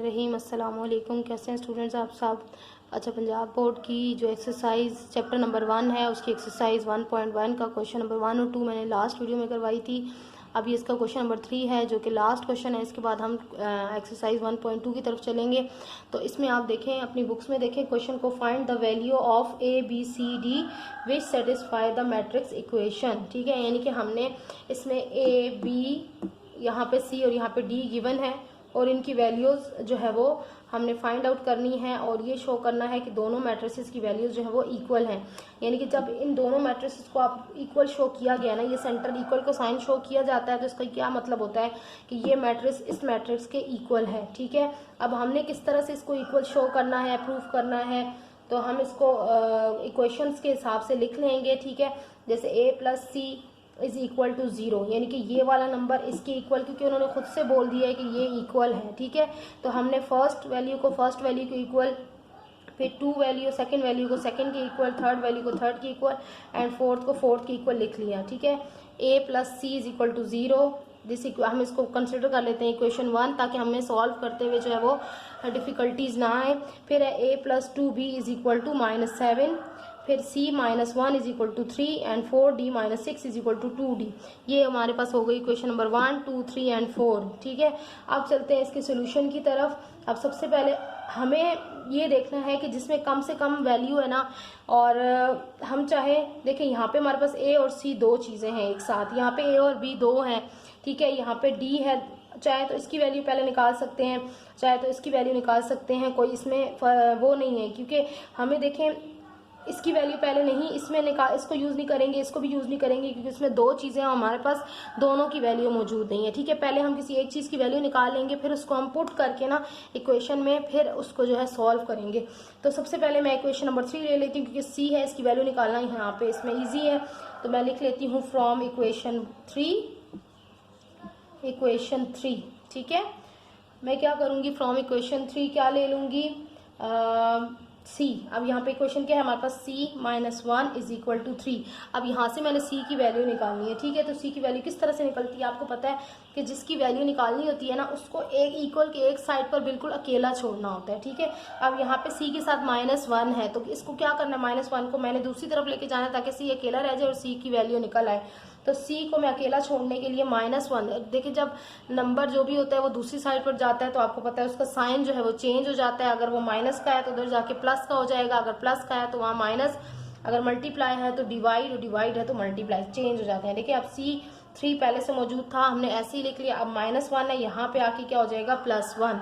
बिस्मिल्लाहिर्रहमानिर्रहीम। अस्सलाम वालेकुम। कैसे हैं स्टूडेंट्स आप सब। अच्छा, पंजाब बोर्ड की जो एक्सरसाइज चैप्टर नंबर 1 है उसकी एक्सरसाइज 1.1 का क्वेश्चन नंबर 1 और 2 मैंने लास्ट वीडियो में करवाई थी। अभी इसका क्वेश्चन नंबर 3 है जो कि लास्ट क्वेश्चन है। इसके बाद हम एक्सरसाइज 1.2 की तरफ चलेंगे। तो इसमें आप देखें, अपनी बुक्स में देखें क्वेश्चन को, find the value of A B C D which satisfy the matrix equation. ठीक है, यानी कि हमने इसमें ए बी, यहाँ पे सी और यहाँ पे डी गिवन है और इनकी वैल्यूज़ जो है वो हमने फाइंड आउट करनी है और ये शो करना है कि दोनों मैट्रिसेस की वैल्यूज़ जो है वो इक्वल हैं। यानी कि जब इन दोनों मैट्रिसेस को आप इक्वल शो किया गया ना, ये सेंटर इक्वल को साइन शो किया जाता है, तो इसका क्या मतलब होता है कि ये मैट्रिक्स इस मैट्रिक्स के इक्वल है। ठीक है, अब हमने किस तरह से इसको इक्वल शो करना है, प्रूफ करना है, तो हम इसको इक्वेशंस के हिसाब से लिख लेंगे। ठीक है, जैसे A plus C is equal to 0, यानी कि ये वाला नंबर इसके इक्वल, क्योंकि उन्होंने खुद से बोल दिया है कि ये इक्वल है। ठीक है, तो हमने फर्स्ट वैल्यू को फर्स्ट वैल्यू के इक्वल, फिर टू वैल्यू सेकंड वैल्यू को सेकंड के इक्वल, थर्ड वैल्यू को थर्ड के इक्वल एंड फोर्थ को फोर्थ के इक्वल लिख लिया। ठीक है, a plus C is equal to 0, हम इसको कंसिडर कर लेते हैं इक्वेशन 1, ताकि हमें सॉल्व करते हुए जो है वो डिफिकल्टीज ना आए। फिर है a plus 2b is equal to -7, फिर c minus 1 is equal to 3 and 4d minus 6 is equal to 2d। ये हमारे पास हो गई इक्वेशन नंबर 1, 2, 3 एंड 4। ठीक है, अब चलते हैं इसके सोल्यूशन की तरफ। अब सबसे पहले हमें ये देखना है कि जिसमें कम से कम वैल्यू है ना, और हम चाहे देखें यहाँ पे हमारे पास a और c दो चीज़ें हैं एक साथ, यहाँ पे a और b दो हैं। ठीक है, यहाँ पे d है, चाहे तो इसकी वैल्यू पहले निकाल सकते हैं, चाहे तो इसकी वैल्यू निकाल सकते हैं, कोई इसमें वो नहीं है, क्योंकि हमें देखें इसकी वैल्यू पहले नहीं, इसमें निकाल, इसको यूज़ नहीं करेंगे, इसको भी यूज़ नहीं करेंगे, क्योंकि इसमें दो चीज़ें हमारे पास दोनों की वैल्यू मौजूद नहीं है। ठीक है, पहले हम किसी एक चीज़ की वैल्यू निकाल लेंगे, फिर उसको हम पुट करके ना इक्वेशन में फिर उसको जो है सॉल्व करेंगे। तो सबसे पहले मैं इक्वेशन नंबर 3 ले लेती हूँ, क्योंकि सी है, इसकी वैल्यू निकालना यहाँ पे इसमें ईजी है। तो मैं लिख लेती हूँ फ्रॉम इक्वेशन 3। ठीक है, मैं क्या करूँगी, फ्रॉम इक्वेशन 3 क्या ले लूँगी, सी। अब यहाँ पे इक्वेशन क्या है हमारे पास, c minus 1 is equal to 3। अब यहाँ से मैंने c की वैल्यू निकालनी है। ठीक है, तो c की वैल्यू किस तरह से निकलती है, आपको पता है कि जिसकी वैल्यू निकालनी होती है ना, उसको एक इक्वल के एक साइड पर बिल्कुल अकेला छोड़ना होता है। ठीक है, अब यहाँ पे c के साथ -1 है, तो इसको क्या करना है, -1 को मैंने दूसरी तरफ लेके जाना है ताकि c अकेला रह जाए और c की वैल्यू निकल आए। तो c को मैं अकेला छोड़ने के लिए -1, देखिए जब नंबर जो भी होता है वो दूसरी साइड पर जाता है तो आपको पता है उसका साइन जो है वो चेंज हो जाता है। अगर वो माइनस का है तो उधर जाके प्लस का हो जाएगा, अगर प्लस का है तो वहाँ माइनस, अगर मल्टीप्लाई है तो डिवाइड, और डिवाइड है तो मल्टीप्लाई, चेंज हो जाते हैं। देखिए अब C3 पहले से मौजूद था, हमने ऐसे ही लिख लिया। अब -1 है, यहाँ पे आके क्या हो जाएगा, +1।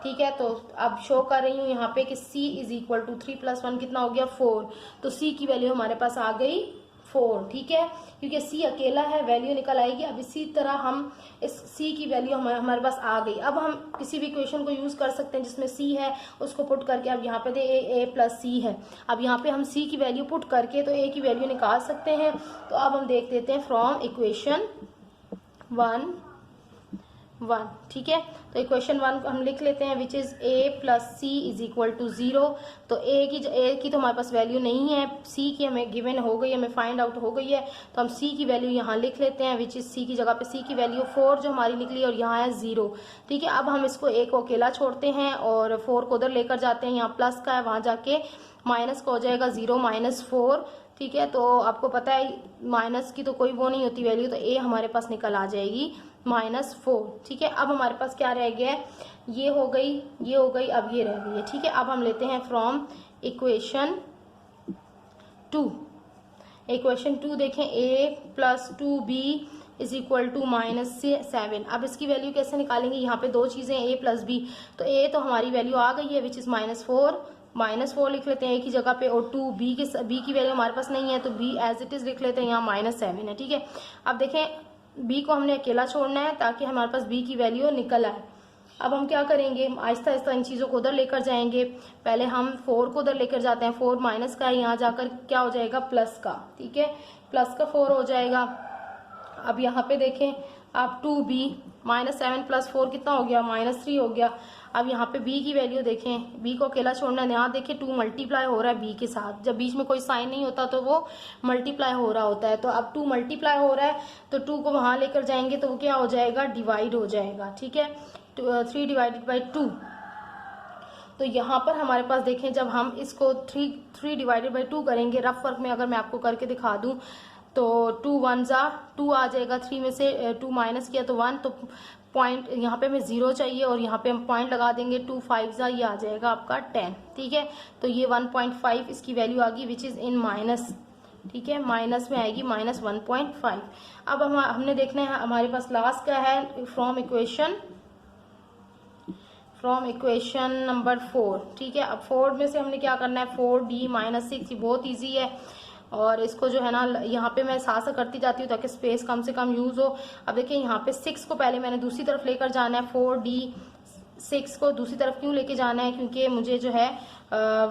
ठीक है, तो अब शो कर रही हूँ यहाँ पे कि C इज इक्वल टू 3 + 1 कितना हो गया, 4। तो C की वैल्यू हमारे पास आ गई 4। ठीक है, क्योंकि c अकेला है, वैल्यू निकल आएगी। अब इसी तरह हम इस c की वैल्यू हमारे पास आ गई। अब हम किसी भी इक्वेशन को यूज कर सकते हैं जिसमें c है, उसको पुट करके, अब यहाँ पे दे a प्लस सी है, अब यहाँ पे हम c की वैल्यू पुट करके तो a की वैल्यू निकाल सकते हैं। तो अब हम देख लेते हैं फ्रॉम इक्वेशन 1। ठीक है, तो इक्वेशन 1 को हम लिख लेते हैं, which is a plus C is equal to 0। तो a की तो हमारे पास वैल्यू नहीं है, c की हमें गिवन हो गई, हमें फाइंड आउट हो गई है, तो हम c की वैल्यू यहाँ लिख लेते हैं, विच इज c की जगह पे c की वैल्यू 4 जो हमारी निकली और यहाँ है 0। ठीक है, अब हम इसको a को अकेला छोड़ते हैं और 4 को उधर लेकर जाते हैं, यहाँ प्लस का है, वहाँ जाके माइनस का हो जाएगा 0 - 4। ठीक है, तो आपको पता है माइनस की तो कोई वो नहीं होती वैल्यू, तो a हमारे पास निकल आ जाएगी -4। ठीक है, अब हमारे पास क्या रह गया है, ये हो गई, ये हो गई, अब ये रह गई है। ठीक है, अब हम लेते हैं फ्रॉम इक्वेशन 2। इक्वेशन 2 देखें, a plus 2b is equal to -7। अब इसकी वैल्यू कैसे निकालेंगे, यहाँ पे दो चीज़ें a प्लस b, तो a तो हमारी वैल्यू आ गई है, विच इज़ -4 लिख लेते हैं a की जगह पे, और b की वैल्यू हमारे पास नहीं है तो b एज इट इज़ लिख लेते हैं, यहाँ -7 है। ठीक है, अब देखें b को हमने अकेला छोड़ना है ताकि हमारे पास b की वैल्यू निकल आए। अब हम क्या करेंगे, आहिस्ता आहिस्ता इन चीज़ों को उधर लेकर जाएंगे। पहले हम 4 को उधर लेकर जाते हैं, 4 माइनस का है, यहाँ जाकर क्या हो जाएगा, प्लस का। ठीक है, प्लस का 4 हो जाएगा। अब यहाँ पे देखें, अब 2b -7 + 4 कितना हो गया, -3 हो गया। अब यहाँ पे b की वैल्यू देखें, b को अकेला छोड़ना है, यहाँ देखिए 2 मल्टीप्लाई हो रहा है b के साथ, जब बीच में कोई साइन नहीं होता तो वो मल्टीप्लाई हो रहा होता है। तो अब 2 मल्टीप्लाई हो रहा है तो 2 को वहाँ लेकर जाएंगे तो वो क्या हो जाएगा, डिवाइड हो जाएगा। ठीक है, 3 ÷ 2 तो यहाँ पर हमारे पास देखें, जब हम इसको 3 डिवाइडेड बाई 2 करेंगे, रफ वर्क में अगर मैं आपको करके दिखा दूँ तो 2 1 जा 2 आ जाएगा, 3 में से 2 माइनस किया तो 1, तो पॉइंट यहाँ पे हमें 0 चाहिए और यहाँ पे हम पॉइंट लगा देंगे, 2 5 जा ये आ जाएगा आपका 10, ठीक है। तो ये 1.5 इसकी वैल्यू आ गई विच इज़ इन माइनस, ठीक है, माइनस में आएगी -1.5। अब हमने देखना है हमारे पास लास्ट क्या है, फ्रॉम इक्वेशन नंबर 4, ठीक है। अब 4 में से हमने क्या करना है, 4d - 6, ये बहुत ईजी है और इसको जो है ना यहाँ पे मैं साथ करती जाती हूँ ताकि स्पेस कम से कम यूज़ हो। अब देखिए यहाँ पे 6 को पहले मैंने दूसरी तरफ लेकर जाना है, 4d 6 को दूसरी तरफ क्यों लेके जाना है, क्योंकि मुझे जो है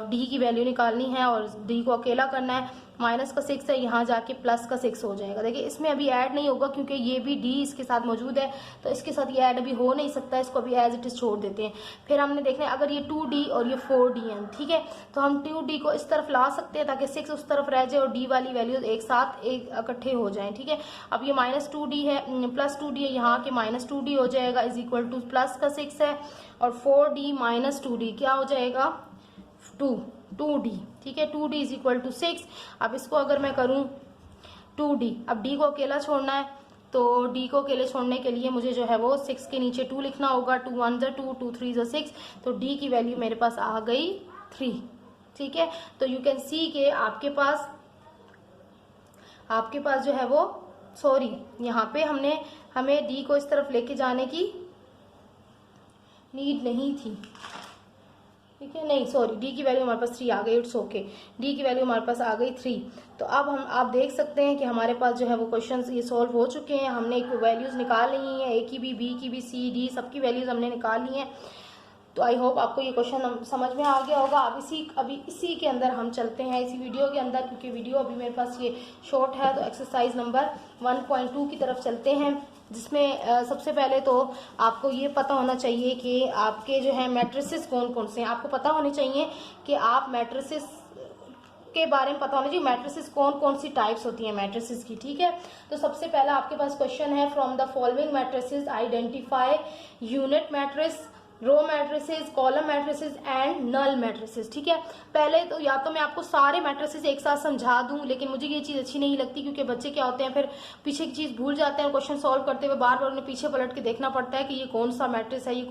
d की वैल्यू निकालनी है और d को अकेला करना है। माइनस का 6 है, यहाँ जाके प्लस का 6 हो जाएगा। देखिए इसमें अभी ऐड नहीं होगा क्योंकि ये भी d इसके साथ मौजूद है, तो इसके साथ ये ऐड अभी हो नहीं सकता, इसको अभी एज इट इज छोड़ देते हैं। फिर हमने देखना है अगर ये 2d और ये 4d है, ठीक है, तो हम 2d को इस तरफ ला सकते हैं ताकि 6 उस तरफ रह जाए और d वाली वैल्यूज एक साथ इकट्ठे हो जाएं, ठीक है। अब ये -2d है प्लस 2d है, यहाँ के -2d हो जाएगा इज इक्वल टू प्लस का 6 है और 4d - 2d क्या हो जाएगा 2d, ठीक है। 2d is equal to 6। अब इसको अगर मैं करूं 2d, अब d को अकेला छोड़ना है, तो d को अकेले छोड़ने के लिए मुझे जो है वो 6 के नीचे 2 लिखना होगा, 2 1 जा 2, 2 3 जा 6, तो d की वैल्यू मेरे पास आ गई 3, ठीक है। तो यू कैन सी के आपके पास जो है वो यहाँ पे हमें d को इस तरफ लेके जाने की नीड नहीं थी, ठीक है, नहीं सॉरी, डी की वैल्यू हमारे पास 3 आ गई, इट्स ओके, डी की वैल्यू हमारे पास आ गई 3। तो अब आप देख सकते हैं कि हमारे पास जो है वो क्वेश्चंस ये सॉल्व हो चुके हैं, हमने वैल्यूज़ निकाल ली हैं, ए की भी, बी की भी, सी डी सबकी वैल्यूज़ हमने निकाल ली हैं। तो आई होप आपको ये क्वेश्चन समझ में आ गया होगा। अभी इसी के अंदर हम चलते हैं, इसी वीडियो के अंदर, क्योंकि वीडियो अभी मेरे पास ये शॉर्ट है, तो एक्सरसाइज नंबर 1.2 की तरफ चलते हैं, जिसमें सबसे पहले तो आपको ये पता होना चाहिए कि आपके जो है मैट्रिसेस कौन कौन से हैं। आपको पता होनी चाहिए कि आप मैट्रिसेस के बारे में पता होना चाहिए, मैट्रिसेस कौन कौन सी टाइप्स होती हैं मैट्रिसेस की, ठीक है। तो सबसे पहला आपके पास क्वेश्चन है, from the following matrices identify unit matrix, row matrices, column matrices and null matrices, ठीक है। पहले तो या तो मैं आपको सारे मैट्रिसेस एक साथ समझा दूं, लेकिन मुझे ये चीज़ अच्छी नहीं लगती क्योंकि बच्चे क्या होते हैं फिर पीछे की चीज़ भूल जाते हैं, क्वेश्चन सॉल्व करते हुए बार बार उन्हें पीछे पलट के देखना पड़ता है कि ये कौन सा मैट्रिक्स है, ये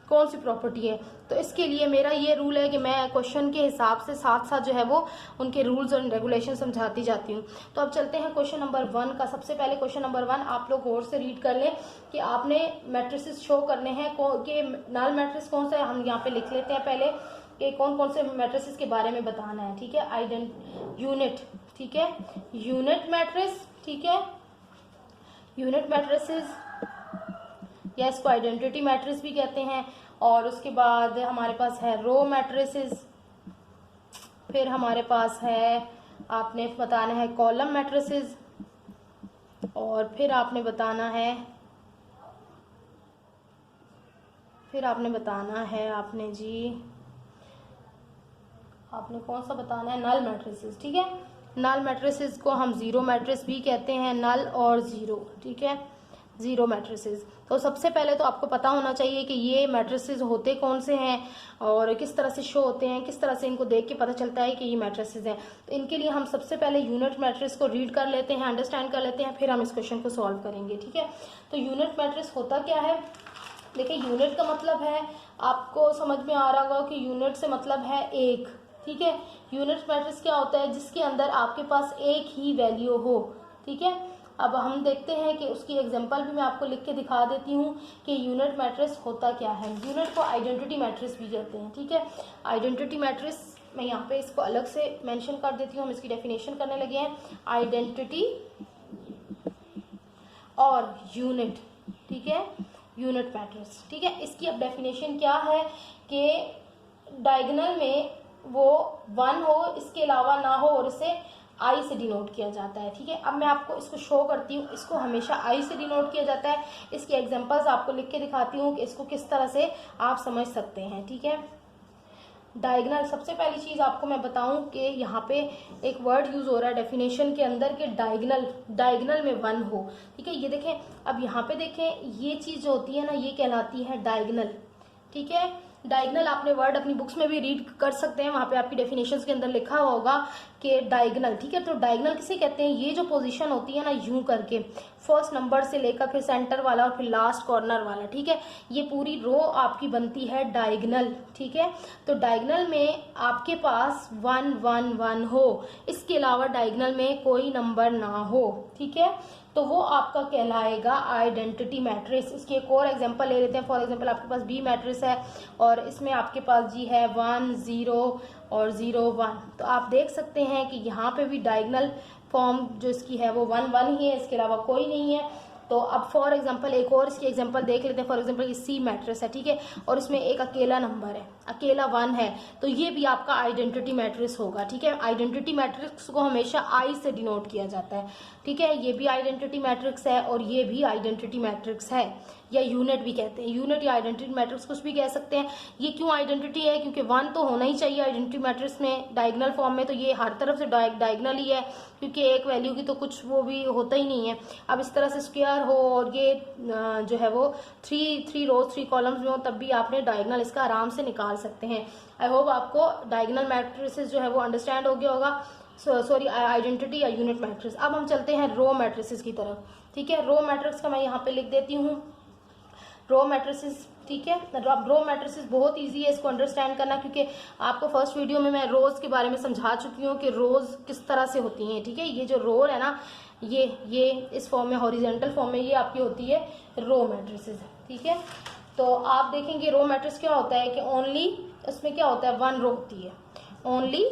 कौन सी प्रॉपर्टी है। तो इसके लिए मेरा ये रूल है कि मैं क्वेश्चन के हिसाब से साथ साथ जो है वो उनके रूल्स और रेगुलेशन समझाती जाती हूँ। तो अब चलते हैं क्वेश्चन नंबर 1 का। सबसे पहले क्वेश्चन नंबर 1 आप लोग गौर से रीड कर लें कि आपने मैट्रिसेस शो करने हैं कि नल मैट्रिक्स कौन सा है। हम यहाँ पे लिख लेते हैं पहले कि कौन कौन से मैट्रिसेस के बारे में बताना है, ठीक है। यूनिट, ठीक है, यूनिट मैट्रिक्स, ठीक है, यूनिट मैट्रिसेस या इसको आइडेंटिटी मैट्रिक्स भी कहते हैं। और उसके बाद हमारे पास है रो मैट्रिसेस, फिर हमारे पास है आपने बताना है कॉलम मैट्रिसेस, और फिर आपने बताना है आपने कौन सा बताना है, नल मैट्रिसेस, ठीक है। नल मैट्रिसेस को हम जीरो मैट्रिक्स भी कहते हैं, नल और जीरो, ठीक है, जीरो मैट्रिसेस। तो सबसे पहले तो आपको पता होना चाहिए कि ये मैट्रिसेस होते कौन से हैं और किस तरह से शो होते हैं, किस तरह से इनको देख के पता चलता है कि ये मैट्रिसेस हैं। तो इनके लिए हम सबसे पहले यूनिट मैट्रिक्स को रीड कर लेते हैं, अंडरस्टैंड कर लेते हैं, फिर हम इस क्वेश्चन को सॉल्व करेंगे, ठीक है। तो यूनिट मैट्रिक्स होता क्या है, देखिए यूनिट का मतलब है, आपको समझ में आ रहा होगा कि यूनिट से मतलब है एक, ठीक है। यूनिट मैट्रिक्स क्या होता है, जिसके अंदर आपके पास एक ही वैल्यू हो, ठीक है। अब हम देखते हैं कि उसकी एग्जांपल भी मैं आपको लिख के दिखा देती हूँ कि यूनिट मैट्रिक्स होता क्या है। यूनिट को आइडेंटिटी मैट्रिक्स भी कहते हैं, ठीक है। आइडेंटिटी मैट्रिक्स मैं यहाँ पे इसको अलग से मेंशन कर देती हूँ, हम इसकी डेफिनेशन करने लगे हैं। आइडेंटिटी और यूनिट, ठीक है, यूनिट मैट्रिक्स, ठीक है। इसकी अब डेफिनेशन क्या है कि डायगोनल में वो 1 हो, इसके अलावा ना हो, और इसे आई से डिनोट किया जाता है, ठीक है। अब मैं आपको इसको शो करती हूँ, इसको हमेशा आई से डिनोट किया जाता है। इसके एग्जांपल्स आपको लिख के दिखाती हूँ कि इसको किस तरह से आप समझ सकते हैं, ठीक है। डायगोनल, सबसे पहली चीज़ आपको मैं बताऊं कि यहाँ पे एक वर्ड यूज़ हो रहा है डेफिनेशन के अंदर कि डायगोनल में 1 हो, ठीक है। ये देखें, अब यहाँ पे देखें, ये चीज़ जो होती है ना, ये कहलाती है डायगोनल, ठीक है। डायगनल आपने वर्ड अपनी बुक्स में भी रीड कर सकते हैं, वहां पे आपकी डेफिनेशंस के अंदर लिखा हुआ होगा कि डायगनल, ठीक है। तो डायगनल किसे कहते हैं, ये जो पोजीशन होती है ना यूं करके, फर्स्ट नंबर से लेकर फिर सेंटर वाला और फिर लास्ट कॉर्नर वाला, ठीक है, ये पूरी रो आपकी बनती है डायगनल, ठीक है। तो डायगनल में आपके पास 1 1 1 हो, इसके अलावा डायगनल में कोई नंबर ना हो, ठीक है, तो वो आपका कहलाएगा आइडेंटिटी मैट्रिक्स। इसके एक और एग्जांपल ले लेते हैं। फॉर एग्जांपल आपके पास बी मैट्रिक्स है और इसमें आपके पास जी है 1 0 और 0 1। तो आप देख सकते हैं कि यहाँ पे भी डायगनल फॉर्म जो इसकी है वो 1 1 ही है, इसके अलावा कोई नहीं है। तो अब फॉर एग्जांपल एक और इसकी एग्जांपल देख लेते हैं। फॉर एग्जांपल ये सी मैट्रिक्स है, ठीक है, और इसमें एक अकेला नंबर है, अकेला 1 है, तो ये भी आपका आइडेंटिटी मैट्रिक्स होगा, ठीक है। आइडेंटिटी मैट्रिक्स को हमेशा आई से डिनोट किया जाता है, ठीक है। ये भी आइडेंटिटी मैट्रिक्स है और ये भी आइडेंटिटी मैट्रिक्स है, या यूनिट भी कहते हैं, यूनिट या आइडेंटिटी मैट्रिक्स कुछ भी कह सकते हैं। ये क्यों आइडेंटिटी है, क्योंकि 1 तो होना ही चाहिए आइडेंटिटी मैट्रिक्स में डायगनल फॉर्म में, तो ये हर तरफ से डायगनल ही है, क्योंकि एक वैल्यू की तो कुछ वो भी होता ही नहीं है। अब इस तरह से स्क्वायर हो और ये जो है वो 3 रोज 3 कॉलम्स में हो, तब भी आपने डायगनल इसका आराम से निकाल सकते हैं। आई होप आपको डायगनल मैट्रिसेस जो है वो अंडरस्टैंड हो गया होगा, सॉरी आइडेंटिटी या यूनिट मैट्रिक्स। अब हम चलते हैं रो मैट्रिसेस की तरफ, ठीक है। रो मैट्रिक्स का मैं यहाँ पे लिख देती हूँ रो मैट्रिसेस, ठीक है। अब रो मैट्रिसेस बहुत इजी है इसको अंडरस्टैंड करना, क्योंकि आपको फर्स्ट वीडियो में मैं रोज के बारे में समझा चुकी हूँ कि रोज किस तरह से होती हैं, ठीक है। ये जो रो है ना, ये इस फॉर्म में हॉरिजेंटल फॉर्म में ये आपकी होती है रो मैट्रिसेस, ठीक है। तो आप देखेंगे रो मैट्रिक्स क्या होता है कि ओनली इसमें क्या होता है 1 रो होती है, ओनली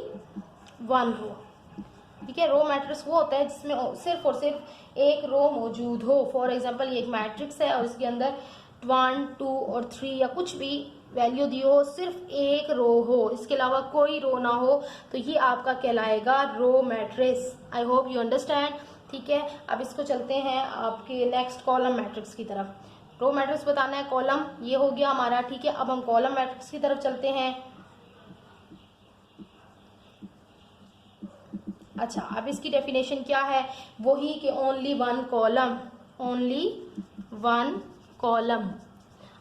1 रो, ठीक है। रो मैट्रिक्स वो होता है जिसमें सिर्फ और सिर्फ एक रो मौजूद हो। फॉर एग्जांपल ये एक मैट्रिक्स है और इसके अंदर 1 2 और 3 या कुछ भी वैल्यू दी हो, सिर्फ एक रो हो, इसके अलावा कोई रो ना हो, तो ये आपका कहलाएगा row matrix. I hope you understand, ठीक है। अब इसको चलते हैं आपके नेक्स्ट कॉलम मैट्रिक्स की तरफ। रो मैट्रिक्स बताना है, कॉलम ये हो गया हमारा, ठीक है। अब हम कॉलम मैट्रिक्स की तरफ चलते हैं। अच्छा, अब इसकी डेफिनेशन क्या है, वही कि ओनली 1 कॉलम, ओनली 1 कॉलम।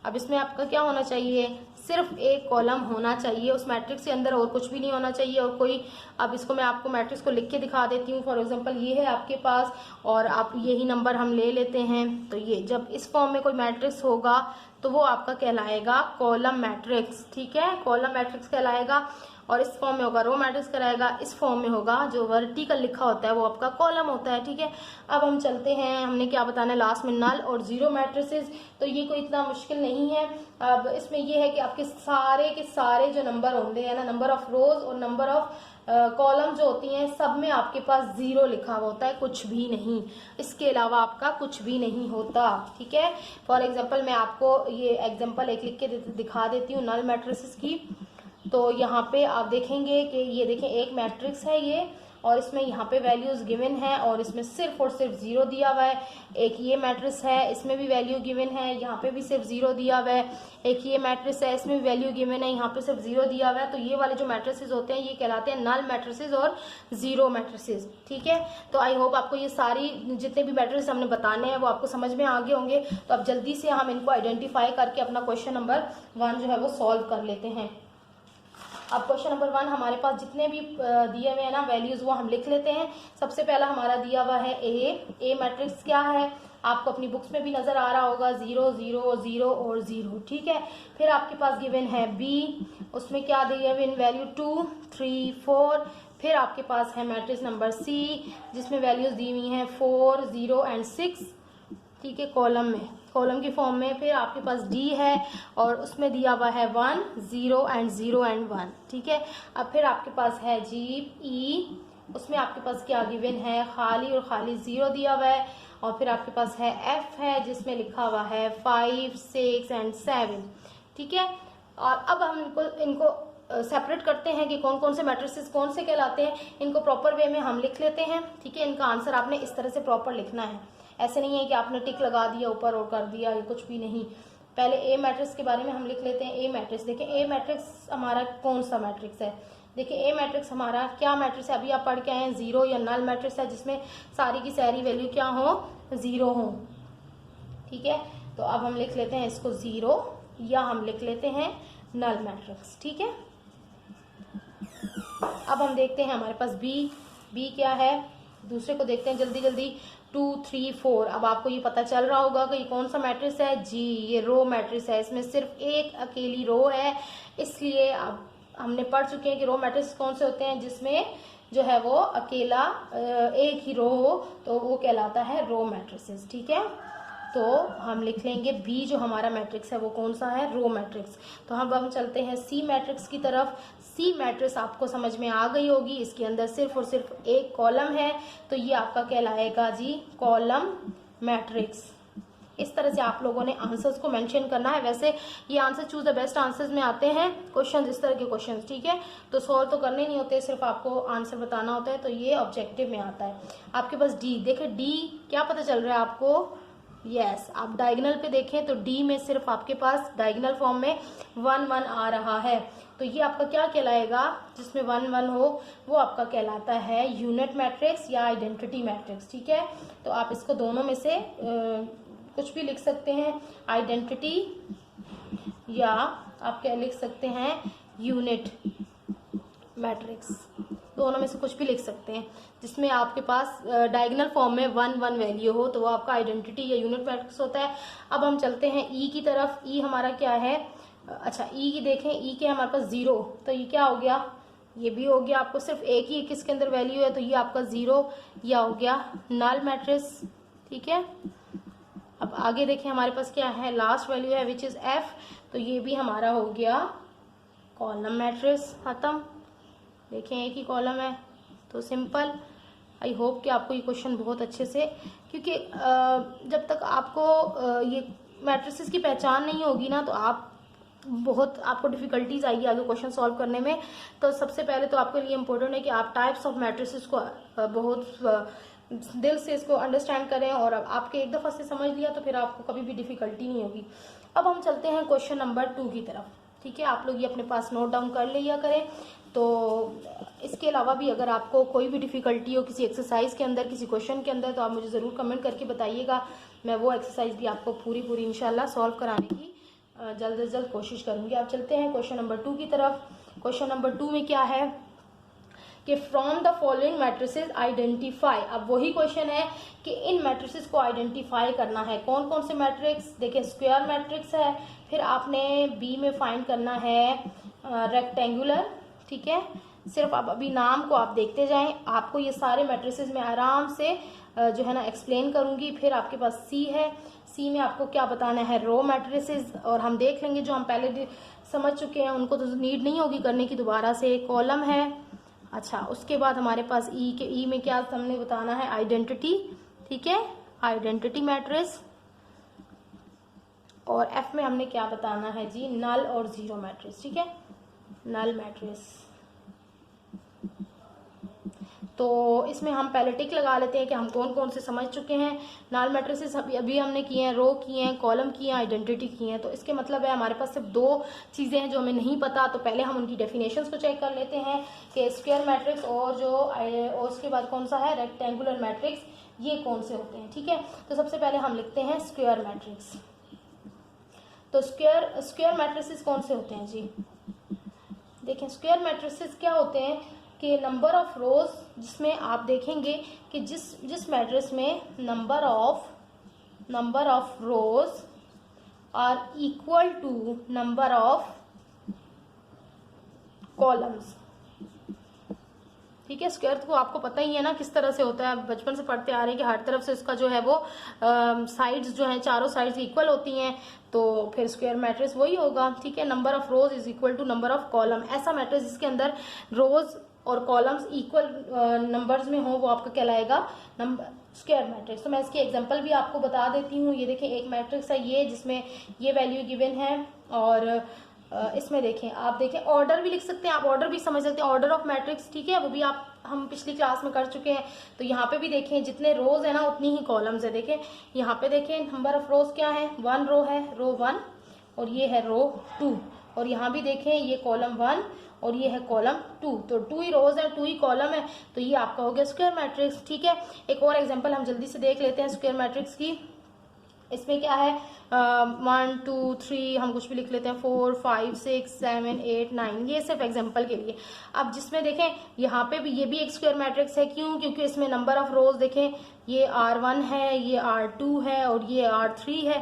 अब इसमें आपका क्या होना चाहिए, सिर्फ एक कॉलम होना चाहिए उस मैट्रिक्स के अंदर, और कुछ भी नहीं होना चाहिए और कोई। अब इसको मैं आपको मैट्रिक्स को लिख के दिखा देती हूँ। फॉर एग्जांपल ये है आपके पास और आप यही नंबर हम ले लेते हैं, तो ये जब इस फॉर्म में कोई मैट्रिक्स होगा तो वो आपका कहलाएगा कॉलम मैट्रिक्स, ठीक है, कॉलम मैट्रिक्स कहलाएगा। और इस फॉर्म में होगा रो मैट्रिक्स कराएगा, इस फॉर्म में होगा जो वर्टिकल लिखा होता है वो आपका कॉलम होता है, ठीक है। अब हम चलते हैं, हमने क्या बताना है लास्ट में, नल और जीरो मैट्रिसेस। तो ये कोई इतना मुश्किल नहीं है। अब इसमें ये है कि आपके सारे के सारे जो नंबर होंगे है ना, नंबर ऑफ रोज और नंबर ऑफ कॉलम जो होती हैं, सब में आपके पास 0 लिखा हुआ होता है, कुछ भी नहीं, इसके अलावा आपका कुछ भी नहीं होता, ठीक है। फॉर एग्जाम्पल मैं आपको ये एग्जाम्पल एक लिख के दिखा देती हूँ नल मैट्रिसेस की। तो यहाँ पे आप देखेंगे कि ये देखें एक मैट्रिक्स है ये, और इसमें यहाँ पे वैल्यूज गिवन है और इसमें सिर्फ और सिर्फ 0 दिया हुआ है। एक ये मैट्रिक्स है, इसमें भी वैल्यू गिवन है, यहाँ पे भी सिर्फ 0 दिया हुआ है। एक ये मैट्रिक्स है, इसमें भी वैल्यू गिवन है, यहाँ पे सिर्फ 0 दिया हुआ है। तो ये वाले जो मैट्रिसेस होते हैं ये कहलाते हैं नल मैट्रिसेस और जीरो मैट्रिसेस, ठीक है। तो आई होप आपको ये सारी जितने भी मैट्रिक्स हमने बताने हैं वो आपको समझ में आ गए होंगे। तो अब जल्दी से हम इनको आइडेंटिफाई करके अपना क्वेश्चन नंबर 1 जो है वो सॉल्व कर लेते हैं। अब क्वेश्चन नंबर 1 हमारे पास जितने भी दिए हुए हैं ना वैल्यूज, वो हम लिख लेते हैं। सबसे पहला हमारा दिया हुआ है ए मैट्रिक्स क्या है, आपको अपनी बुक्स में भी नजर आ रहा होगा, 0 0 0 और 0, ठीक है। फिर आपके पास गिवन है बी, उसमें क्या दिया हुआ वैल्यू 2 3 4। फिर आपके पास है मैट्रिक्स नंबर सी, जिसमें वैल्यूज दी हुई हैं 4 0 एंड 6, ठीक है, कॉलम में, कॉलम की फॉर्म में। फिर आपके पास डी है और उसमें दिया हुआ है 1 0 एंड 0 एंड 1, ठीक है। अब फिर आपके पास है जी ई, उसमें आपके पास क्या गिवन है, खाली और खाली 0 दिया हुआ है। और फिर आपके पास है एफ है, जिसमें लिखा हुआ है 5 6 एंड 7, ठीक है। और अब हम इनको सेपरेट करते हैं कि कौन कौन से मैट्रिसेस कौन से कहलाते हैं। इनको प्रॉपर वे में हम लिख लेते हैं, ठीक है। इनका आंसर आपने इस तरह से प्रॉपर लिखना है, ऐसे नहीं है कि आपने टिक लगा दिया ऊपर और कर दिया, ये कुछ भी नहीं। पहले ए मैट्रिक्स के बारे में हम लिख लेते हैं। ए मैट्रिक्स देखिए, ए मैट्रिक्स हमारा कौन सा मैट्रिक्स है, देखिए ए मैट्रिक्स हमारा क्या मैट्रिक्स है, अभी आप पढ़ के आए हैं, 0 या नल मैट्रिक्स है, जिसमें सारी की सारी वैल्यू क्या हो, 0 हो, ठीक है। तो अब हम लिख लेते हैं इसको 0, या हम लिख लेते हैं नल मैट्रिक्स। ठीक है, अब हम देखते हैं हमारे पास बी क्या है, दूसरे को देखते हैं जल्दी जल्दी। 2 3 4। अब आपको ये पता चल रहा होगा कि ये कौन सा मैट्रिक्स है जी, ये रो मैट्रिक्स है। इसमें सिर्फ एक अकेली रो है, इसलिए अब हमने पढ़ चुके हैं कि रो मैट्रिक्स कौन से होते हैं जिसमें जो है वो अकेला एक ही रो हो, तो वो कहलाता है रो मैट्रिक्स। ठीक है, तो हम लिख लेंगे बी जो हमारा मैट्रिक्स है वो कौन सा है, रो मैट्रिक्स। तो हम चलते हैं सी मैट्रिक्स की तरफ। सी मैट्रिक्स आपको समझ में आ गई होगी, इसके अंदर सिर्फ और सिर्फ एक कॉलम है, तो ये आपका कहलाएगा जी कॉलम मैट्रिक्स। इस तरह से आप लोगों ने आंसर्स को मेंशन करना है। वैसे ये answer choose the best answers में आते हैं क्वेश्चन, इस तरह के क्वेश्चन। ठीक है, तो सॉल्व तो करने नहीं होते, सिर्फ आपको आंसर बताना होता है, तो ये ऑब्जेक्टिव में आता है। आपके पास डी, देखिए डी क्या पता चल रहा है आपको, यस आप डायगोनल पे देखें तो डी में सिर्फ आपके पास डायगोनल फॉर्म में 1 1 आ रहा है, तो ये आपका क्या कहलाएगा, जिसमें 1 1 हो वो आपका कहलाता है यूनिट मैट्रिक्स या आइडेंटिटी मैट्रिक्स। ठीक है, तो आप इसको दोनों में से कुछ भी लिख सकते हैं, आइडेंटिटी या आप क्या लिख सकते हैं यूनिट मैट्रिक्स, दोनों में से कुछ भी लिख सकते हैं। जिसमें आपके पास डायगोनल फॉर्म में 1 1 वैल्यू हो तो वो आपका आइडेंटिटी या यूनिट मैट्रिक्स होता है। अब हम चलते हैं ई की तरफ। ई हमारा क्या है, अच्छा ई की देखें, ई के हमारे पास 0, तो ये क्या हो गया, ये भी हो गया आपको सिर्फ एक ही किसके अंदर वैल्यू है, तो ये आपका 0 या हो गया नल मैट्रिक्स। ठीक है, अब आगे देखें हमारे पास क्या है, लास्ट वैल्यू है विच इज एफ, तो ये भी हमारा हो गया कॉलम मैट्रिक्स। खत्म, देखें एक ही कॉलम है तो सिंपल। आई होप कि आपको ये क्वेश्चन बहुत अच्छे से, क्योंकि जब तक आपको ये मैट्रिसेस की पहचान नहीं होगी ना, तो आपको डिफिकल्टीज आएगी आगे क्वेश्चन सॉल्व करने में। तो सबसे पहले तो आपके लिए इम्पोर्टेंट है कि आप टाइप्स ऑफ मैट्रिसेस को बहुत दिल से इसको अंडरस्टैंड करें, और अब आपके एक दफ़ा से समझ लिया तो फिर आपको कभी भी डिफिकल्टी नहीं होगी। अब हम चलते हैं क्वेश्चन नंबर 2 की तरफ। ठीक है, आप लोग ये अपने पास नोट डाउन कर लिया करें। तो इसके अलावा भी अगर आपको कोई भी डिफ़िकल्टी हो किसी एक्सरसाइज के अंदर, किसी क्वेश्चन के अंदर, तो आप मुझे ज़रूर कमेंट करके बताइएगा। मैं वो एक्सरसाइज भी आपको पूरी इंशाल्लाह सॉल्व कराने की जल्द से जल्द कोशिश करूँगी। आप चलते हैं क्वेश्चन नंबर 2 की तरफ। क्वेश्चन नंबर 2 में क्या है कि from the following matrices identify. अब वही क्वेश्चन है कि इन मैट्रिसेस को आइडेंटिफाई करना है। कौन कौन से मैट्रिक्स, देखिए स्क्वायर मैट्रिक्स है, फिर आपने बी में फाइंड करना है रेक्टेंगुलर। ठीक है, सिर्फ आप अभी नाम को आप देखते जाएं, आपको ये सारे मैट्रिसेस में आराम से जो है ना एक्सप्लेन करूंगी। फिर आपके पास सी है, सी में आपको क्या बताना है, रो मैट्रिसेस, और हम देख लेंगे जो हम पहले समझ चुके हैं उनको तो नीड नहीं होगी करने की दोबारा से। कॉलम है, अच्छा उसके बाद हमारे पास ई में क्या हमने बताना है, आइडेंटिटी। ठीक है, आइडेंटिटी मैट्रिक्स, और एफ में हमने क्या बताना है जी, नल और जीरो मैट्रिक्स। ठीक है, नल मैट्रिक्स। तो इसमें हम पहले टिक लगा लेते हैं कि हम कौन कौन से समझ चुके हैं। नल मैट्रिसेस अभी हमने किए हैं, रो किए हैं, कॉलम किए हैं, आइडेंटिटी किए हैं। तो इसके मतलब है हमारे पास सिर्फ 2 चीज़ें हैं जो हमें नहीं पता। तो पहले हम उनकी डेफिनेशंस को चेक कर लेते हैं कि स्क्वायर मैट्रिक्स और उसके बाद कौन सा है रेक्टेंगुलर मैट्रिक्स, ये कौन से होते हैं। ठीक है, तो सबसे पहले हम लिखते हैं स्क्वायर मैट्रिक्स। तो स्क्वायर मैट्रिसेस कौन से होते हैं जी, देखें स्क्वायर मैट्रिसेस क्या होते हैं कि नंबर ऑफ रोज, जिसमें आप देखेंगे कि जिस मैट्रिक्स में number of rows are equal to number of columns. ठीक है, स्क्वायर को आपको पता ही है ना किस तरह से होता है, बचपन से पढ़ते आ रहे हैं कि हर तरफ से इसका जो है वो साइड्स जो हैं, चारों साइड्स इक्वल होती हैं, तो फिर स्क्वायर मैट्रिक्स वही होगा। ठीक है, number of rows is equal to number of column. ऐसा मैट्रिक्स जिसके अंदर रोज और कॉलम्स इक्वल नंबर्स में हो वो आपका कहलाएगा स्क्वायर मैट्रिक्स। तो मैं इसकी एग्जांपल भी आपको बता देती हूँ। ये देखें एक मैट्रिक्स है ये, जिसमें ये वैल्यू गिवन है, और इसमें देखें, आप देखें ऑर्डर भी लिख सकते हैं, आप ऑर्डर भी समझ सकते हैं, ऑर्डर ऑफ मैट्रिक्स। ठीक है, वो भी हम पिछली क्लास में कर चुके हैं। तो यहाँ पे भी देखें जितने रोज है ना उतनी ही कॉलम्स है। देखें यहाँ पे देखें नंबर ऑफ रोज क्या है, 1 रो है, रो 1, और ये है रो 2, और यहाँ भी देखें ये कॉलम 1 और ये है कॉलम 2, तो 2 ही रोज है, 2 ही कॉलम है, तो ये आपका हो गया स्क्वायर मैट्रिक्स। ठीक है, एक और एग्जांपल हम जल्दी से देख लेते हैं स्क्वायर मैट्रिक्स की। इसमें क्या है 1 2 3, हम कुछ भी लिख लेते हैं, 4 5 6 7 8 9, ये सिर्फ एग्जांपल के लिए। अब जिसमें देखें यहाँ पे भी ये भी एक स्क्वायर मैट्रिक्स है, क्यों? क्योंकि इसमें नंबर ऑफ रोज देखें, ये R1 है, ये R2 है और ये R3 है,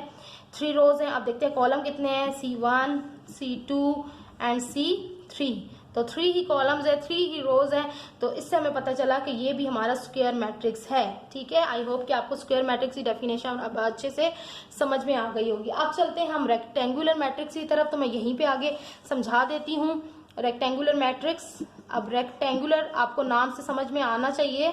3 रोज हैं। अब देखते हैं कॉलम कितने हैं, C1 C2 एंड C3, तो 3 ही कॉलम्स है, 3 ही रोज हैं। तो इससे हमें पता चला कि ये भी हमारा स्क्वायर मैट्रिक्स है। ठीक है, आई होप कि आपको स्क्वायर मैट्रिक्स की डेफिनेशन अब अच्छे से समझ में आ गई होगी। अब चलते हैं हम रेक्टेंगुलर मैट्रिक्स की तरफ, तो मैं यहीं पे आगे समझा देती हूँ रेक्टेंगुलर मैट्रिक्स। अब रेक्टेंगुलर आपको नाम से समझ में आना चाहिए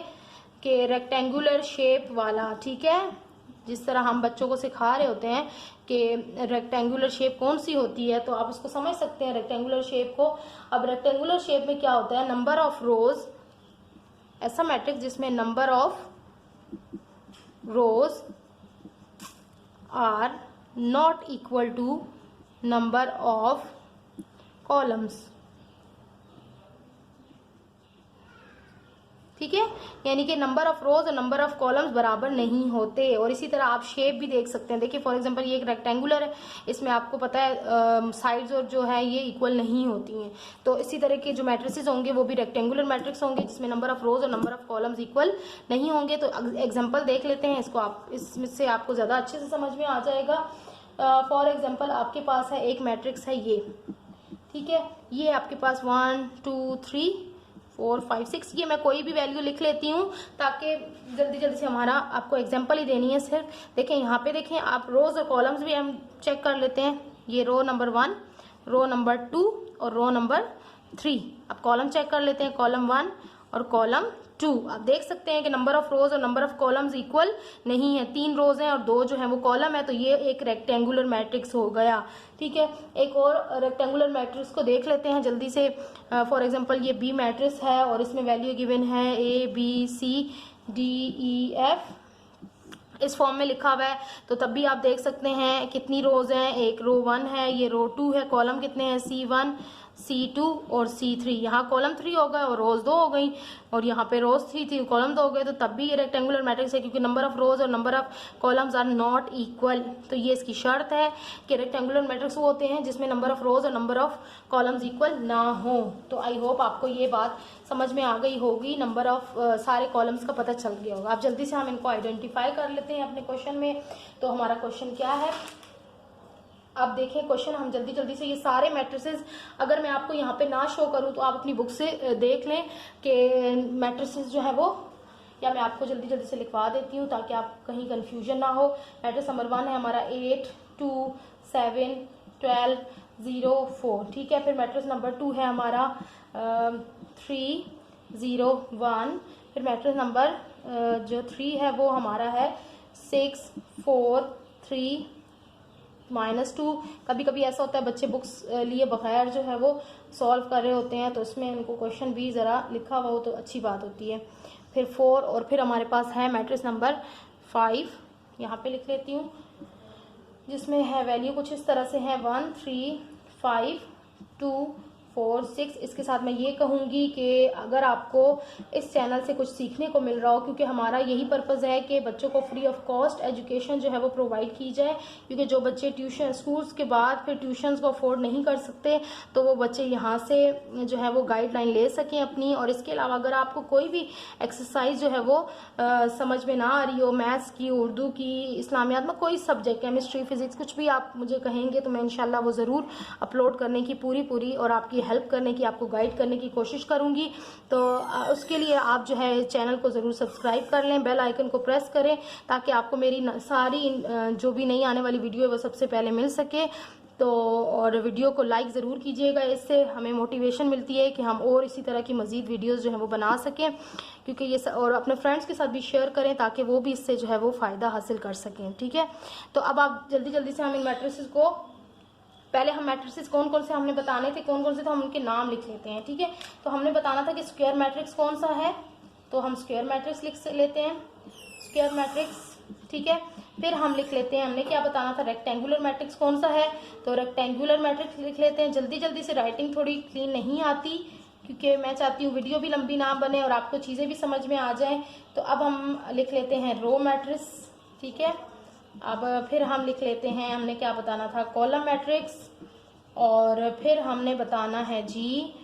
कि रेक्टेंगुलर शेप वाला, ठीक है, जिस तरह हम बच्चों को सिखा रहे होते हैं कि रेक्टेंगुलर शेप कौन सी होती है, तो आप उसको समझ सकते हैं रेक्टेंगुलर शेप को। अब रेक्टेंगुलर शेप में क्या होता है, नंबर ऑफ रोज, ऐसा मैट्रिक्स जिसमें number of rows are not equal to number of columns. ठीक है, यानी कि नंबर ऑफ रोज और नंबर ऑफ कॉलम्स बराबर नहीं होते। और इसी तरह आप शेप भी देख सकते हैं। देखिए फॉर एग्जांपल ये एक रेक्टेंगुलर है, इसमें आपको पता है साइड्स और जो है ये इक्वल नहीं होती हैं। तो इसी तरह के जो मैट्रिसेस होंगे वो भी रेक्टेंगुलर मैट्रिक्स होंगे जिसमें नंबर ऑफ रोज और नंबर ऑफ कॉलम्स इक्वल नहीं होंगे। तो एग्जाम्पल देख लेते हैं इसको, आप इसमें से आपको ज्यादा अच्छे से समझ में आ जाएगा। फॉर एग्जाम्पल आपके पास है एक मैट्रिक्स है ये, ठीक है, ये आपके पास 1 2 3 4 5 6, ये मैं कोई भी वैल्यू लिख लेती हूँ ताकि जल्दी जल्दी से हमारा, आपको एग्जांपल ही देनी है सिर्फ। देखें यहाँ पे, देखें आप रोज और कॉलम्स भी हम चेक कर लेते हैं। ये रो नंबर 1, रो नंबर 2 और रो नंबर 3। अब कॉलम चेक कर लेते हैं, कॉलम 1 और कॉलम 2। आप देख सकते हैं कि नंबर ऑफ रोज और नंबर ऑफ कॉलम्स इक्वल नहीं है, 3 रोज हैं और 2 जो है वो कॉलम है। तो ये एक रेक्टेंगुलर मैट्रिक्स हो गया। ठीक है, एक और रेक्टेंगुलर मैट्रिक्स को देख लेते हैं जल्दी से। फॉर एग्जांपल ये बी मैट्रिक्स है और इसमें वैल्यू गिवन है ABCDEF, इस फॉर्म में लिखा हुआ है। तो तब भी आप देख सकते हैं कितनी रोज हैं, एक रो 1 है, ये रो 2 है, कॉलम कितने हैं, C1 C2 और C3। यहाँ कॉलम 3 हो गए और रोज 2 हो गई, और यहाँ पे रोज 3 थी, कॉलम 2 हो गए। तो तब भी ये रेक्टेंगुलर मैट्रिक्स है क्योंकि नंबर ऑफ रोज और number of columns are not equal. तो ये इसकी शर्त है कि रेक्टेंगुलर मैट्रिक्स वो होते हैं जिसमें नंबर ऑफ रोज और नंबर ऑफ कॉलम्स इक्वल ना हो। तो आई होप आपको ये बात समझ में आ गई होगी, नंबर ऑफ सारे कॉलम्स का पता चल गया होगा। अब जल्दी से हम इनको आइडेंटिफाई कर लेते हैं अपने क्वेश्चन में। तो हमारा क्वेश्चन क्या है, अब देखें क्वेश्चन, हम जल्दी जल्दी से ये सारे मैट्रिसेस, अगर मैं आपको यहाँ पे ना शो करूँ तो आप अपनी बुक से देख लें कि मैट्रिसेस जो है वो, या मैं आपको जल्दी जल्दी से लिखवा देती हूँ ताकि आप कहीं कंफ्यूजन ना हो। मैट्रिक्स नंबर 1 है हमारा 8 2 7 12 0 4। ठीक है, फिर मैट्रिक्स नंबर 2 है हमारा 3 0 1। फिर मैट्रिक्स नंबर जो 3 है वो हमारा है 6 4 3 -2। कभी कभी ऐसा होता है बच्चे बुक्स लिए बगैर जो है वो सॉल्व कर रहे होते हैं, तो इसमें उनको क्वेश्चन भी ज़रा लिखा हुआ हो तो अच्छी बात होती है। फिर 4, और फिर हमारे पास है मैट्रिक्स नंबर 5, यहाँ पे लिख लेती हूँ, जिसमें है वैल्यू कुछ इस तरह से है 1 3 5 2 4 6। इसके साथ मैं ये कहूँगी कि अगर आपको इस चैनल से कुछ सीखने को मिल रहा हो, क्योंकि हमारा यही पर्पज़ है कि बच्चों को फ्री ऑफ कॉस्ट एजुकेशन जो है वो प्रोवाइड की जाए, क्योंकि जो बच्चे ट्यूशन स्कूल्स के बाद फिर ट्यूशन्स को अफोर्ड नहीं कर सकते तो वो बच्चे यहाँ से जो है वो गाइडलाइन ले सकें अपनी। और इसके अलावा अगर आपको कोई भी एक्सरसाइज जो है वो समझ में ना आ रही हो, मैथ्स की, उर्दू की, इस्लामियात में कोई सब्जेक्ट, केमिस्ट्री फिजिक्स, कुछ भी आप मुझे कहेंगे तो मैं इंशाल्लाह वो ज़रूर अपलोड करने की पूरी और आपकी हेल्प करने की, आपको गाइड करने की कोशिश करूंगी। तो उसके लिए आप जो है चैनल को ज़रूर सब्सक्राइब कर लें, बेल आइकन को प्रेस करें ताकि आपको मेरी सारी जो भी नई आने वाली वीडियो है वो सबसे पहले मिल सके। तो और वीडियो को लाइक ज़रूर कीजिएगा, इससे हमें मोटिवेशन मिलती है कि हम और इसी तरह की मज़ीद वीडियोस जो है वो बना सकें, क्योंकि ये और अपने फ्रेंड्स के साथ भी शेयर करें ताकि वो भी इससे जो है वो फ़ायदा हासिल कर सकें। ठीक है, तो अब आप जल्दी जल्दी से हम इन मैट्रिसेस को, पहले हम मैट्रिसेस कौन कौन से हमने बताने थे, कौन कौन से, तो हम उनके नाम लिख लेते हैं। ठीक है, तो हमने बताना था कि स्क्वायर मैट्रिक्स कौन सा है, तो हम स्क्वायर मैट्रिक्स लिख लेते हैं, स्क्वायर मैट्रिक्स। ठीक है, फिर हम लिख लेते हैं, हमने क्या बताना था, रेक्टेंगुलर मैट्रिक्स कौन सा है, तो रेक्टेंगुलर मैट्रिक्स लिख लेते हैं। जल्दी जल्दी से, राइटिंग थोड़ी क्लीन नहीं आती क्योंकि मैं चाहती हूँ वीडियो भी लंबी ना बने और आपको चीज़ें भी समझ में आ जाएं। तो अब हम लिख लेते हैं रो मैट्रिक्स। ठीक है, अब फिर हम लिख लेते हैं, हमने क्या बताना था, कॉलम मैट्रिक्स, और फिर हमने बताना है जी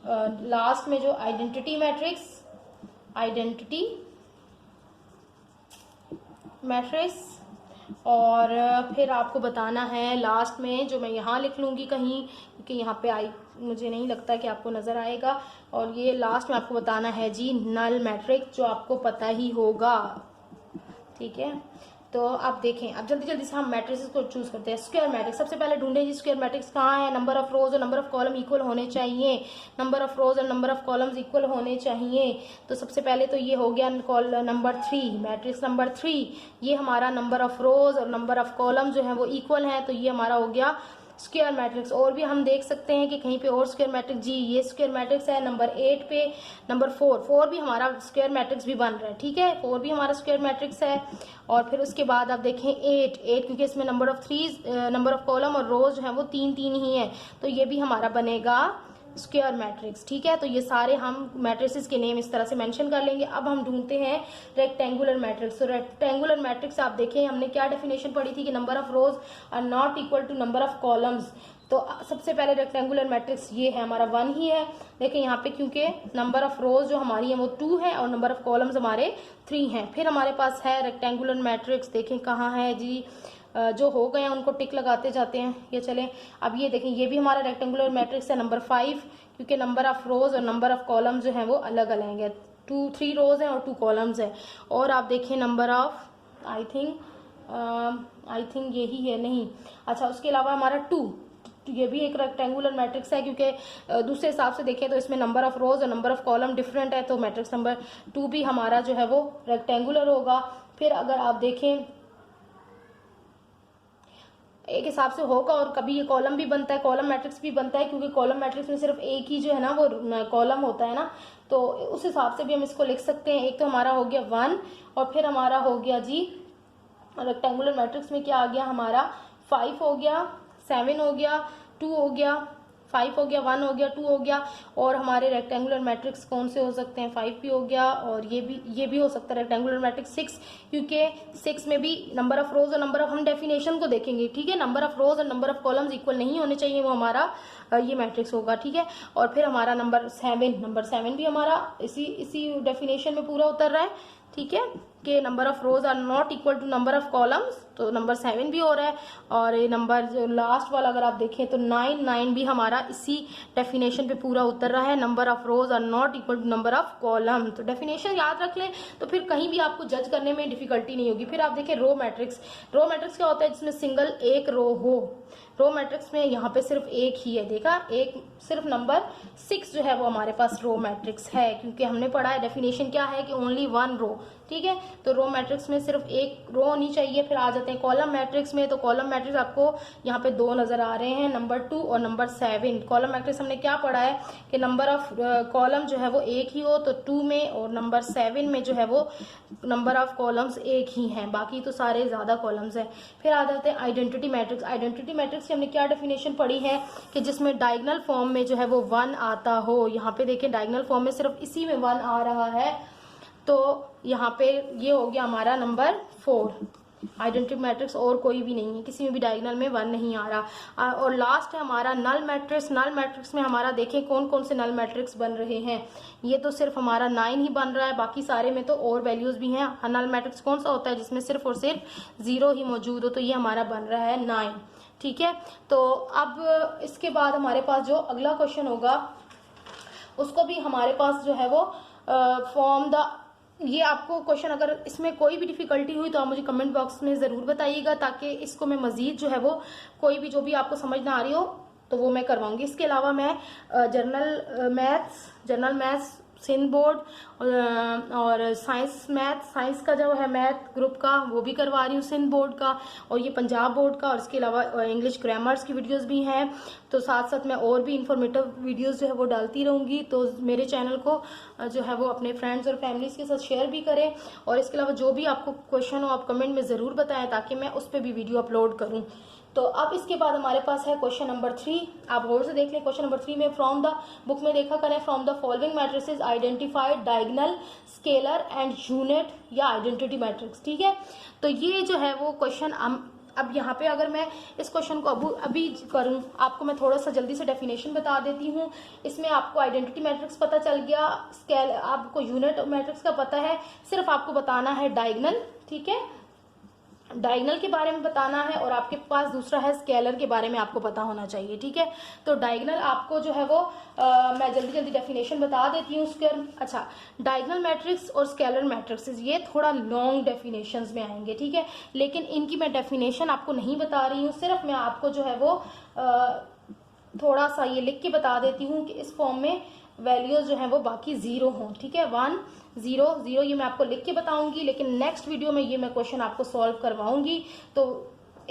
लास्ट में जो आइडेंटिटी मैट्रिक्स, आइडेंटिटी मैट्रिक्स, और फिर आपको बताना है लास्ट में, जो मैं यहाँ लिख लूँगी कहीं क्योंकि यहाँ पे मुझे नहीं लगता कि आपको नज़र आएगा, और ये लास्ट में आपको बताना है जी नल मैट्रिक्स, जो आपको पता ही होगा। ठीक है, तो आप देखें, अब जल्दी जल्दी से हम मैट्रिक्स को चूज करते हैं। स्क्वायर मैट्रिक्स सबसे पहले ढूंढे जी, स्क्वायर मैट्रिक्स कहाँ है, नंबर ऑफ रोज और नंबर ऑफ कॉलम इक्वल होने चाहिए, नंबर ऑफ रोज और नंबर ऑफ कॉलम्स इक्वल होने चाहिए। तो सबसे पहले तो ये हो गया नंबर 3, मैट्रिक्स नंबर 3, ये हमारा नंबर ऑफ रोज और नंबर ऑफ कॉलम जो है वो इक्वल है, तो ये हमारा हो गया स्क्वायर मैट्रिक्स। और भी हम देख सकते हैं कि कहीं पे और स्क्वायर मैट्रिक्स, जी ये स्क्वायर मैट्रिक्स है नंबर 8 पे, नंबर 4 भी हमारा स्क्वायर मैट्रिक्स भी बन रहा है। ठीक है, 4 भी हमारा स्क्वायर मैट्रिक्स है। और फिर उसके बाद आप देखें 8 क्योंकि इसमें number of number of column और रोज जो है वो 3 ही है, तो ये भी हमारा बनेगा स्क्वायर मैट्रिक्स। ठीक है, तो ये सारे हम मैट्रिसेस के नेम इस तरह से मेंशन कर लेंगे। अब हम ढूंढते हैं रेक्टेंगुलर मैट्रिक्स। तो रेक्टेंगुलर मैट्रिक्स आप देखें, हमने क्या डेफिनेशन पढ़ी थी कि number of rows are not equal to number of columns. तो सबसे पहले रेक्टेंगुलर मैट्रिक्स ये है हमारा 1 ही है। देखिए यहाँ पे क्योंकि नंबर ऑफ रोज जो हमारी है वो 2 है और नंबर ऑफ कॉलम्स हमारे 3 हैं। फिर हमारे पास है रेक्टेंगुलर मैट्रिक्स, देखें कहाँ है जी, जो हो गए हैं उनको टिक लगाते जाते हैं। ये चलें, अब ये देखें, ये भी हमारा रेक्टेंगुलर मैट्रिक्स है नंबर 5, क्योंकि नंबर ऑफ रोज और नंबर ऑफ कॉलम्स जो है वो अलग अलग है, 3 रोज हैं और 2 कॉलम्स है। और आप देखें नंबर ऑफ आई थिंक यही है, नहीं अच्छा, उसके अलावा हमारा 2, ये भी एक रेक्टेंगुलर मैट्रिक्स है, क्योंकि दूसरे हिसाब से देखें तो इसमें नंबर ऑफ रोज और नंबर ऑफ कॉलम डिफरेंट है, तो मैट्रिक्स नंबर 2 भी हमारा जो है वो रेक्टेंगुलर होगा। फिर अगर आप देखें एक हिसाब से होगा, और कभी ये कॉलम भी बनता है, कॉलम मैट्रिक्स भी बनता है, क्योंकि कॉलम मैट्रिक्स में सिर्फ एक ही जो है ना वो कॉलम होता है ना, तो उस हिसाब से भी हम इसको लिख सकते हैं। एक तो हमारा हो गया 1, और फिर हमारा हो गया जी रेक्टेंगुलर मैट्रिक्स में क्या आ गया हमारा 5 हो गया, 7 हो गया, 2 हो गया, 5 हो गया, 1 हो गया, 2 हो गया। और हमारे रेक्टेंगुलर मैट्रिक्स कौन से हो सकते हैं, 5 भी हो गया, और ये भी हो सकता है रेक्टेंगुलर मैट्रिक्स 6, क्योंकि 6 में भी नंबर ऑफ रोज और नंबर ऑफ, हम डेफिनेशन को देखेंगे। ठीक है, नंबर ऑफ रोज और नंबर ऑफ कॉलम्स इक्वल नहीं होने चाहिए, वो हमारा ये मैट्रिक्स होगा। ठीक है, और फिर हमारा नंबर 7 भी हमारा इसी डेफिनेशन में पूरा उतर रहा है। ठीक है, कि number of rows are not equal to number of columns, तो नंबर 7 भी हो रहा है। और ये नंबर जो लास्ट वाला अगर आप देखें तो 9 भी हमारा इसी डेफिनेशन पे पूरा उतर रहा है, number of rows are not equal to number of column. तो डेफिनेशन याद रख लें, तो फिर कहीं भी आपको जज करने में डिफिकल्टी नहीं होगी। फिर आप देखें रो मैट्रिक्स, रो मैट्रिक्स क्या होता है, जिसमें सिंगल एक रो हो। रो मैट्रिक्स में यहाँ पे सिर्फ एक ही है, देखा, एक सिर्फ नंबर 6 जो है वो हमारे पास रो मैट्रिक्स है, क्योंकि हमने पढ़ा है डेफिनेशन क्या है कि ओनली 1 रो। ठीक है, तो रो मैट्रिक्स में सिर्फ एक रो होनी चाहिए। फिर आ जाते हैं कॉलम मैट्रिक्स में, तो कॉलम मैट्रिक्स आपको यहाँ पे 2 नजर आ रहे हैं, नंबर 2 और नंबर 7। कॉलम मैट्रिक्स हमने क्या पढ़ा है कि नंबर ऑफ कॉलम जो है वो एक ही हो, तो 2 में, और नंबर 7 में जो है वो नंबर ऑफ कॉलम्स एक ही हैं, बाकी तो सारे ज्यादा कॉलम्स हैं। फिर आ जाते हैं आइडेंटिटी मैट्रिक्स। आइडेंटिटी मैट्रिक्स की हमने क्या डेफिनेशन पढ़ी है कि जिसमें डायगोनल फॉर्म में जो है वो 1 आता हो। यहाँ पे देखें डायगोनल फॉर्म में सिर्फ इसी में 1 आ रहा है, तो यहाँ पे ये हो गया हमारा नंबर 4 आइडेंटिटी मैट्रिक्स, और कोई भी नहीं है, किसी में भी डायगोनल में 1 नहीं आ रहा। और लास्ट है हमारा नल मैट्रिक्स। नल मैट्रिक्स में हमारा देखें कौन कौन से नल मैट्रिक्स बन रहे हैं, ये तो सिर्फ हमारा 9 ही बन रहा है, बाकी सारे में तो और वैल्यूज भी हैं। नल मैट्रिक्स कौन सा होता है, जिसमें सिर्फ और सिर्फ 0 ही मौजूद हो, तो ये हमारा बन रहा है 9। ठीक है, तो अब इसके बाद हमारे पास जो अगला क्वेश्चन होगा उसको भी हमारे पास जो है वो फॉर्म द, ये आपको क्वेश्चन अगर इसमें कोई भी डिफिकल्टी हुई तो आप मुझे कमेंट बॉक्स में ज़रूर बताइएगा, ताकि इसको मैं मज़ीद जो है वो कोई भी जो भी आपको समझ ना आ रही हो तो वो मैं करवाऊंगी। इसके अलावा मैं जनरल मैथ्स सिंध बोर्ड और साइंस का जो है मैथ ग्रुप का वो भी करवा रही हूँ सिंध बोर्ड का, और ये पंजाब बोर्ड का, और इसके अलावा इंग्लिश ग्रामर्स की वीडियोस भी हैं। तो साथ साथ मैं और भी इंफॉर्मेटिव वीडियोस जो है वो डालती रहूँगी, तो मेरे चैनल को जो है वो अपने फ्रेंड्स और फैमिलीज के साथ शेयर भी करें। और इसके अलावा जो भी आपको क्वेश्चन हो आप कमेंट में ज़रूर बताएं, ताकि मैं उस पर भी वीडियो अपलोड करूँ। तो अब इसके बाद हमारे पास है क्वेश्चन नंबर 3। आप गौर से देख लें, क्वेश्चन नंबर 3 में फ्रॉम द बुक में देखा करें, from the following matrices identified diagonal, scalar and unit या आइडेंटिटी मैट्रिक्स। ठीक है, तो ये जो है वो क्वेश्चन अब यहाँ पे अगर मैं इस क्वेश्चन को अभी करूँ, आपको मैं थोड़ा सा जल्दी से डेफिनेशन बता देती हूँ। इसमें आपको आइडेंटिटी मैट्रिक्स पता चल गया, स्केल आपको यूनिट मैट्रिक्स का पता है, सिर्फ आपको बताना है डायगोनल। ठीक है, डायगोनल के बारे में बताना है और आपके पास दूसरा है स्केलर के बारे में आपको पता होना चाहिए। ठीक है, तो डायगोनल आपको जो है वो मैं जल्दी डेफिनेशन बता देती हूँ उसके। अच्छा, डायगोनल मैट्रिक्स और स्केलर मैट्रिक्स ये थोड़ा लॉन्ग डेफिनेशंस में आएंगे। ठीक है, लेकिन इनकी मैं डेफिनेशन आपको नहीं बता रही हूँ, सिर्फ मैं आपको जो है वो थोड़ा सा ये लिख के बता देती हूँ कि इस फॉर्म में वैल्यूज जो है वो बाकी 0 हों। ठीक है, 1 0 0 ये मैं आपको लिख के बताऊंगी, लेकिन नेक्स्ट वीडियो में ये मैं क्वेश्चन आपको सॉल्व करवाऊंगी। तो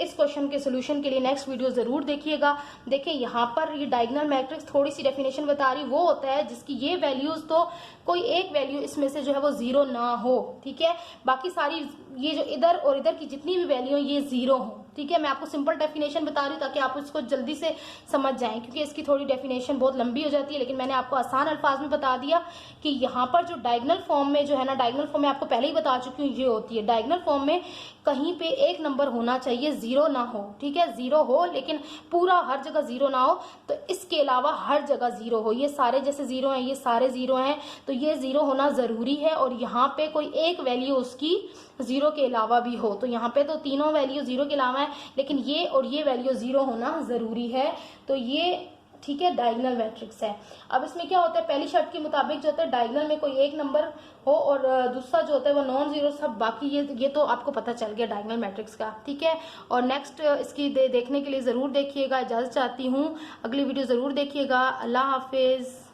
इस क्वेश्चन के सोल्यूशन के लिए नेक्स्ट वीडियो जरूर देखिएगा। देखिए यहाँ पर ये डायगोनल मैट्रिक्स थोड़ी सी डेफिनेशन बता रही, वो होता है जिसकी ये वैल्यूज तो कोई एक वैल्यू इसमें से जो है वो 0 ना हो। ठीक है, बाकी सारी ये जो इधर और इधर की जितनी भी वैल्यू ये 0 हो। ठीक है, मैं आपको सिंपल डेफिनेशन बता रही हूँ ताकि आप इसको जल्दी से समझ जाएं, क्योंकि इसकी थोड़ी डेफिनेशन बहुत लंबी हो जाती है, लेकिन मैंने आपको आसान अल्फाज में बता दिया कि यहाँ पर जो डायगोनल फॉर्म में जो है ना, डायगोनल फॉर्म में आपको पहले ही बता चुकी हूँ ये होती है। डायगोनल फॉर्म में कहीं पे एक नंबर होना चाहिए, 0 ना हो। ठीक है, 0 हो लेकिन पूरा हर जगह 0 ना हो, तो इसके अलावा हर जगह 0 हो। ये सारे जैसे 0 हैं, ये सारे 0 हैं, तो ये 0 होना जरूरी है। और यहाँ पे कोई एक वैल्यू उसकी 0 के अलावा भी हो, तो यहाँ पे तो तीनों वैल्यू 0 के अलावा है, लेकिन ये और ये वैल्यू 0 होना जरूरी है। तो ये ठीक है डायगोनल मैट्रिक्स है। अब इसमें क्या होता है, पहली शर्त के मुताबिक जो होता है डायगोनल में कोई एक नंबर हो और दूसरा जो होता है वो नॉन जीरो, सब बाकी ये तो आपको पता चल गया डायगोनल मैट्रिक्स का। ठीक है, और नेक्स्ट इसकी देखने के लिए ज़रूर देखिएगा। इजाज़त चाहती हूँ, अगली वीडियो ज़रूर देखिएगा। अल्लाह हाफिज़।